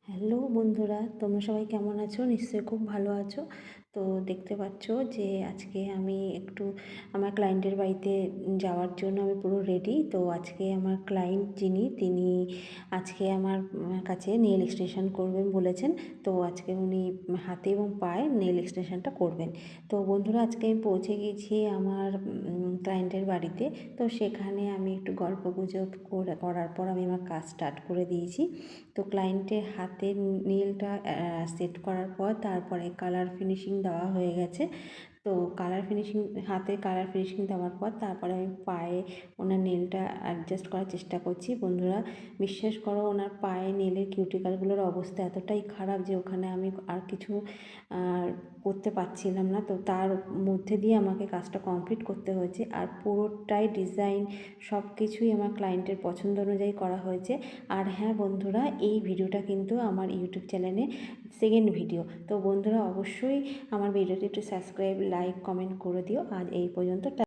Hello বন্ধুরা, তোমরা সবাই কেমন আছো? নিশ্চয়ই খুব ভালো আছো। তো দেখতে পাচ্ছ যে আজকে আমি একটু আমার ক্লায়েন্টের বাড়িতে যাওয়ার জন্য আমি পুরো রেডি। তো আজকে আমার ক্লায়েন্ট যিনি তিনি আজকে আমার কাছে নেল এক্সটেনশন করবেন বলেছেন। তো আজকে উনি হাতে এবং পায়ে নেল এক্সটেনশনটা করবেন। তো বন্ধুরা, আজকে আমি পৌঁছে গেছি আমার ক্লায়েন্টের বাড়িতে। তো সেখানে আমি একটু গল্পগুজব করার পর আমি আমার কাজ স্টার্ট করে দিয়েছি। তো ক্লায়েন্টের হাতের নেলটা সেট করার পর তারপরে কালার ফিনিশিং দেওয়া হয়ে গেছে। তো হাতে কালার ফিনিশিং দেওয়ার পর তারপরে আমি পায়ে ওনার নেলটা অ্যাডজাস্ট করার চেষ্টা করছি। বন্ধুরা, বিশ্বাস করো, ওনার পায়ে নেলের কিউটিকালগুলোর অবস্থা এতটাই খারাপ যে ওখানে আমি আর কিছু করতে পারছিলাম না। তো তার মধ্যে দিয়ে আমাকে কাজটা কমপ্লিট করতে হয়েছে। আর পুরোটাই ডিজাইন সব কিছুই আমার ক্লায়েন্টের পছন্দ অনুযায়ী করা হয়েছে। আর হ্যাঁ বন্ধুরা, এই ভিডিওটা কিন্তু আমার ইউটিউব চ্যানেলে সেকেন্ড ভিডিও। তো বন্ধুরা, অবশ্যই আমার ভিডিওটি একটু সাবস্ক্রাইব, লাইক, কমেন্ট করে দিও। আজ এই পর্যন্ত।